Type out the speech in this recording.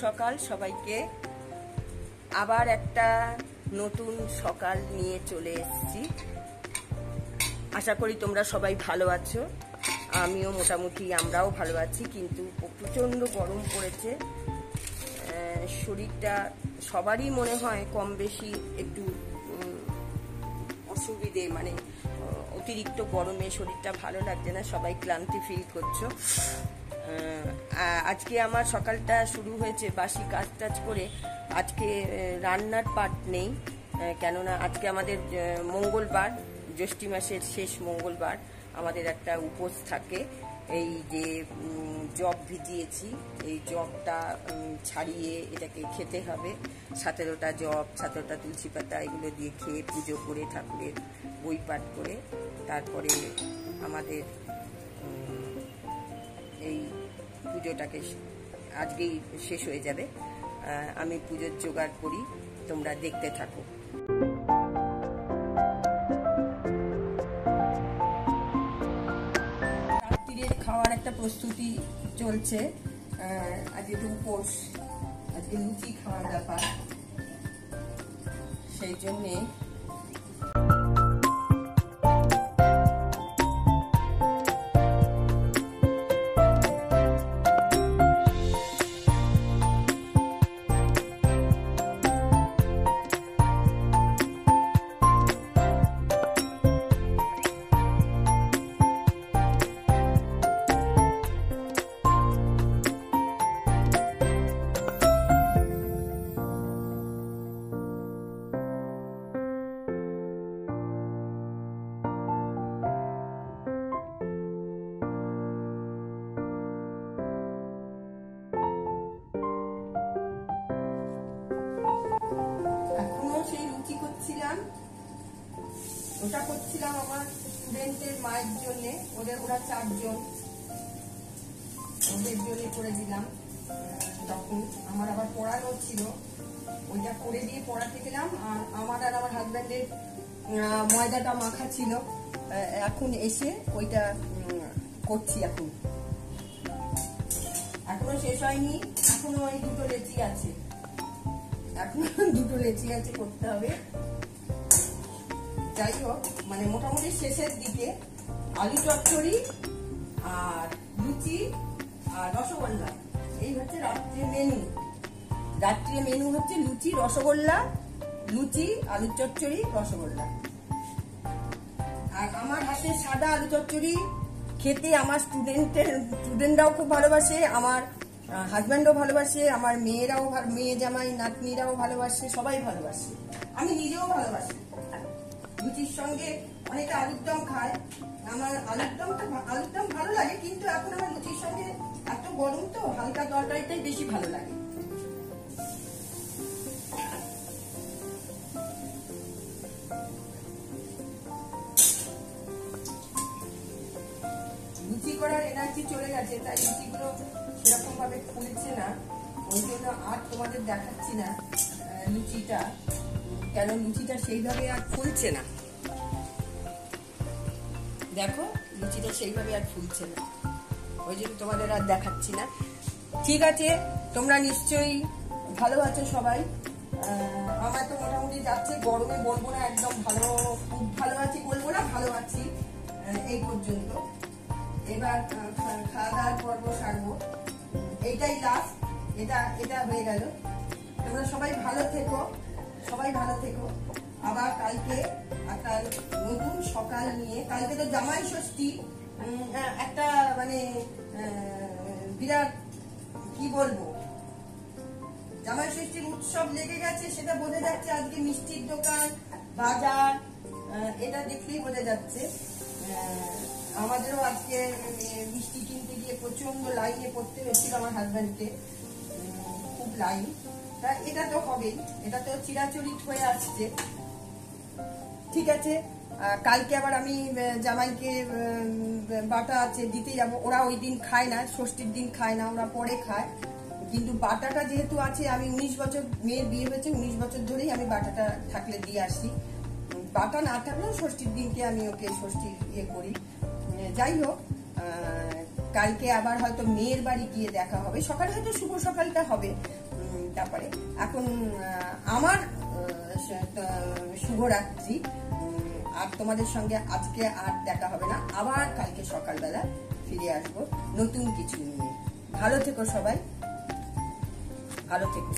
সকাল সবাইকে। আবার একটা নতুন সকাল নিয়ে চলে এসেছি। আশা করি তোমরা সবাই ভালো আছো। আমিও মোটামুটি আমরাও ভালো আছি, কিন্তু প্রচণ্ড গরম পড়েছে। শরীরটা সবারই মনে হয় কম বেশি একটু অসুবিধে, মানে অতিরিক্ত গরমে শরীরটা ভালো লাগছে না, সবাই ক্লান্তি ফিল করছো। আজকে আমার সকালটা শুরু হয়েছে বাসি কাজ টাজ করে। আজকে রান্নার পাট নেই, কেননা আজকে আমাদের মঙ্গলবার, জ্যৈষ্ঠী মাসের শেষ মঙ্গলবার, আমাদের একটা উপোস থাকে। এই যে জব ভিজিয়েছি, এই জবটা ছাড়িয়ে এটাকে খেতে হবে। 17টা জব, 17টা তুলসী পাতা, এগুলো দিয়ে খেয়ে পুজো করে ঠাকুরের বই পাঠ করে তারপরে আমাদের এই পুজোটাকে আজকেই শেষ হয়ে যাবে। আমি পুজোর জোগাড় করি, তোমরা দেখতে থাকো। রাত্রিরের খাওয়ার একটা প্রস্তুতি চলছে। আজকে তো উপোস, আজকে লুচি খাওয়ার ব্যাপার, সেই জন্যে ওটা করছিলাম আমার স্টুডেন্টের মায়ের জন্য। ওরা 4 জন, ওদের জন্য করে দিলাম। তখন আমার আবার পড়ানো ছিল, ওইটা করে দিয়ে পড়াতে গেলাম। আর আমার হাজব্যান্ডের ময়দাটা মাখা ছিল, এখন এসে ওইটা করছি। এখনো শেষ হয়নি, এখনো ওই 2টো লেচি আছে, করতে হবে। যাই হোক, মানে মোটামুটি শেষের দিকে। আলু চচ্চড়ি আর লুচি আর রসগোল্লা, এই হচ্ছে রাত্রের মেনু। রাত্রের মেনু হচ্ছে লুচি, রসগোল্লা, লুচি, আলু চচ্চড়ি, রসগোল্লা। আর আমার হাতে সাদা আলু চচ্চড়ি খেতে আমার স্টুডেন্টরাও খুব ভালোবাসে, আমার হাজব্যান্ডও ভালোবাসে, আমার মেয়ে জামাই নাতনিরাও ভালোবাসে, সবাই ভালোবাসে, আমি নিজেও ভালোবাসি। লুচির সঙ্গে অনেকে আলুর দম খায়, আমার আলুর দম ভালো লাগে, কিন্তু এখন আমার লুচির সঙ্গে এত গরম তো হালকা তরকারিটাই বেশি ভালো লাগে। লুচি করার এনার্জি চলে গেছে, তাই লুচিগুলো সেরকম ভাবে ফুলছে না, ওই জন্য আর তোমাদের দেখাচ্ছি না লুচিটা, কেন লুচিটা সেইভাবে আর ফুলছে না। দেখো, লুচিটা সেইভাবে আর ফুলছে না, ওই জন্য তোমাদের আর দেখাচ্ছি না। ঠিক আছে, তোমরা নিশ্চয়ই ভালো আছো সবাই। আমার তো মোটামুটি যাচ্ছে, গরমে বলবো না একদম ভালো, খুব ভালো আছি বলবো না, ভালো আছি, এই পর্যন্ত। এবার খাওয়া দাওয়ার পর্ব সারবো, এইটাই লাস্ট, এটা হয়ে গেল। তোমরা সবাই ভালো থেকো, আবার কালকে একটা নতুন সকাল নিয়ে। কালকে তো জামাই ষষ্ঠী, একটা মানে বিরাট, কি বলবো, জামাই ষষ্ঠীর উৎসব লেগে গেছে, সেটা বোঝা যাচ্ছে। আজকে মিষ্টির দোকান, বাজার, এটা দেখলেই বোঝা যাচ্ছে। আমাদেরও আজকে মিষ্টি কিনতে গিয়ে প্রচন্ড লাইনে পড়তে হয়েছিল আমার হাজব্যান্ডকে, খুব লাইন। তা এটা তো হবেই, এটা তো চিরাচরিত হয়ে আসছে। ঠিক আছে, কালকে আবার আমি জামাইকে বাটা আছে দিতে যাব। ওরা ওই দিন খায় না, ষষ্ঠীর দিন খায় না, ওরা পরে খায়। কিন্তু বাটাটা যেহেতু আছে, আমি 19 বছর, মেয়ের বিয়ে হয়েছে 19 বছর ধরেই আমি বাটাটা থাকলে দিয়ে আসি। বাটা না থাকলেও ষষ্ঠীর দিনকে আমি ওকে ষষ্ঠী করি। যাই হোক, কালকে আবার হয়তো মেয়ের বাড়ি গিয়ে দেখা হবে, সকালে হয়তো শুভ সকালটা হবে। তারপরে এখন আমার শুভরাত্রি। আর তোমাদের সঙ্গে আজকে আর দেখা হবে না, আবার কালকে সকালবেলা ফিরে আসবো নতুন কিছু নিয়ে। ভালো থেকো সবাই, ভালো থেকো।